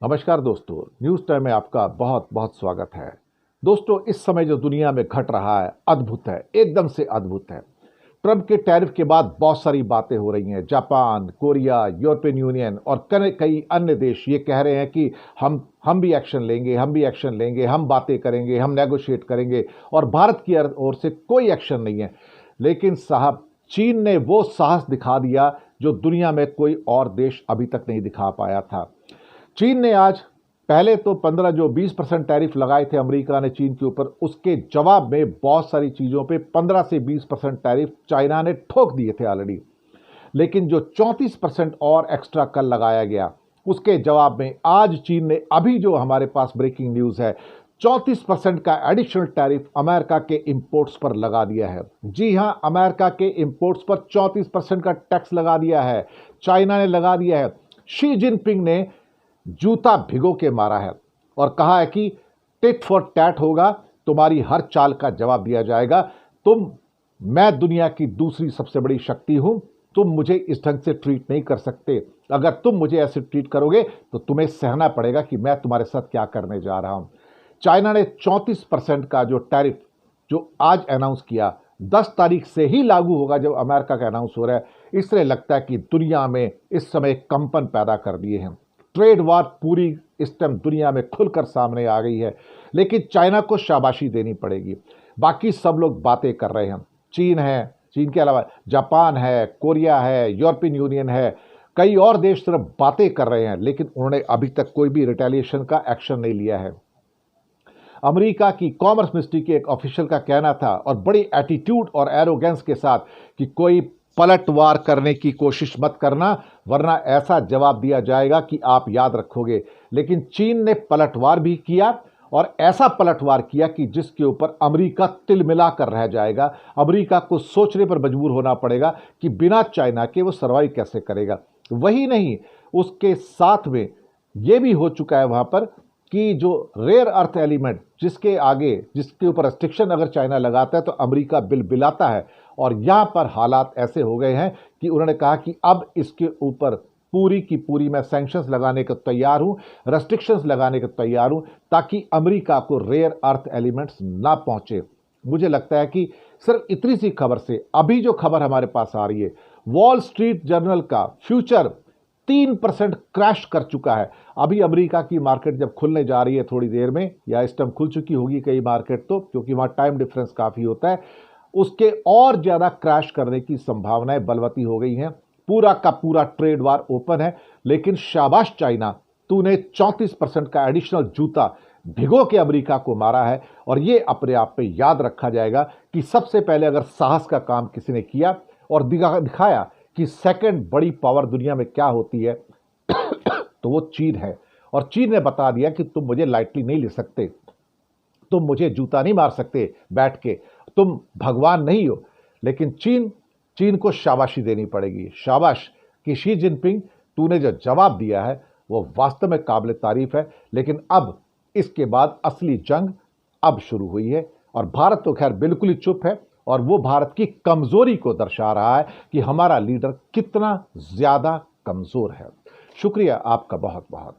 नमस्कार दोस्तों, news time में आपका बहुत बहुत स्वागत है। दोस्तों, इस समय जो दुनिया में घट रहा है अद्भुत है, एकदम से अद्भुत है। ट्रंप के टैरिफ के बाद बहुत सारी बातें हो रही हैं। जापान, कोरिया, यूरोपियन यूनियन और कई अन्य देश ये कह रहे हैं कि हम भी एक्शन लेंगे, हम भी एक्शन लेंगे, हम बातें करेंगे, हम नेगोशिएट करेंगे। और भारत की ओर से कोई एक्शन नहीं है। लेकिन साहब, चीन ने वो साहस दिखा दिया जो दुनिया में कोई और देश अभी तक नहीं दिखा पाया था। चीन ने आज पहले तो 15 जो 20% टैरिफ लगाए थे अमेरिका ने चीन के ऊपर, उसके जवाब में बहुत सारी चीज़ों पे 15 से 20% टैरिफ चाइना ने ठोक दिए थे ऑलरेडी। लेकिन जो 34% और एक्स्ट्रा कल लगाया गया, उसके जवाब में आज चीन ने, अभी जो हमारे पास ब्रेकिंग न्यूज़ है, 34% का एडिशनल टैरिफ अमेरिका के इंपोर्ट्स पर लगा दिया है। जी हां, अमेरिका के इंपोर्ट्स पर 34% का टैक्स लगा दिया है, चाइना ने लगा दिया है। शी जिनपिंग ने जूता भिगो के मारा है और कहा है कि टिट फॉर टैट होगा, तुम्हारी हर चाल का जवाब दिया जाएगा। मैं दुनिया की दूसरी सबसे बड़ी शक्ति हूं, तुम मुझे इस ढंग से ट्रीट नहीं कर सकते। अगर तुम मुझे ऐसे ट्रीट करोगे तो तुम्हें सहना पड़ेगा कि मैं तुम्हारे साथ क्या करने जा रहा हूं। चाइना ने 34% का जो टैरिफ जो आज अनाउंस किया, 10 तारीख से ही लागू होगा जब अमेरिका का अनाउंस हो रहा है। इसलिए लगता है कि दुनिया में इस समय कंपन पैदा कर दिए हैं। ट्रेड वार पूरी इस टाइम दुनिया में खुलकर सामने आ गई है। लेकिन चाइना को शाबाशी देनी पड़ेगी। बाकी सब लोग बातें कर रहे हैं। चीन है, चीन के अलावा जापान है, कोरिया है, यूरोपियन यूनियन है, कई और देश सिर्फ बातें कर रहे हैं, लेकिन उन्होंने अभी तक कोई भी रिटेलिएशन का एक्शन नहीं लिया है। अमेरिका की कॉमर्स मिनिस्ट्री के एक ऑफिशियल का कहना था, और बड़ी एटीट्यूड और एरोगेंस के साथ, कि कोई पलटवार करने की कोशिश मत करना, वरना ऐसा जवाब दिया जाएगा कि आप याद रखोगे। लेकिन चीन ने पलटवार भी किया, और ऐसा पलटवार किया कि जिसके ऊपर अमेरिका तिलमिला कर रह जाएगा। अमेरिका को सोचने पर मजबूर होना पड़ेगा कि बिना चाइना के वो सर्वाइव कैसे करेगा। वही नहीं, उसके साथ में ये भी हो चुका है वहाँ पर कि जो रेयर अर्थ एलिमेंट जिसके ऊपर रेस्ट्रिक्शन अगर चाइना लगाता है तो अमेरिका बिलबिलाता है। और यहाँ पर हालात ऐसे हो गए हैं कि उन्होंने कहा कि अब इसके ऊपर पूरी की पूरी मैं सैंक्शंस लगाने को तैयार हूँ, रेस्ट्रिक्शंस लगाने को तैयार हूँ, ताकि अमेरिका को रेयर अर्थ एलिमेंट्स ना पहुँचे। मुझे लगता है कि सिर्फ इतनी सी खबर से, अभी जो खबर हमारे पास आ रही है, वॉल स्ट्रीट जर्नल का फ्यूचर 3% क्रैश कर चुका है। अभी अमेरिका की मार्केट जब खुलने जा रही है थोड़ी देर में, या इस टाइम खुल चुकी होगी कई मार्केट तो, क्योंकि वहाँ टाइम डिफरेंस काफ़ी होता है, उसके और ज़्यादा क्रैश करने की संभावनाएं बलवती हो गई हैं। पूरा का पूरा ट्रेड वार ओपन है। लेकिन शाबाश चाइना, तूने 34% का एडिशनल जूता भिगो के अमेरिका को मारा है। और ये अपने आप में याद रखा जाएगा कि सबसे पहले अगर साहस का काम किसी ने किया और दिखाया कि सेकंड बड़ी पावर दुनिया में क्या होती है तो वो चीन है। और चीन ने बता दिया कि तुम मुझे लाइटली नहीं ले सकते, तुम मुझे जूता नहीं मार सकते बैठ के, तुम भगवान नहीं हो। लेकिन चीन को शाबाशी देनी पड़ेगी। शाबाश कि शी जिनपिंग, तूने जो जवाब दिया है वो वास्तव में काबिल तारीफ है। लेकिन अब इसके बाद असली जंग अब शुरू हुई है। और भारत तो खैर बिल्कुल ही चुप है, और वो भारत की कमजोरी को दर्शा रहा है कि हमारा लीडर कितना ज्यादा कमजोर है। शुक्रिया आपका बहुत बहुत।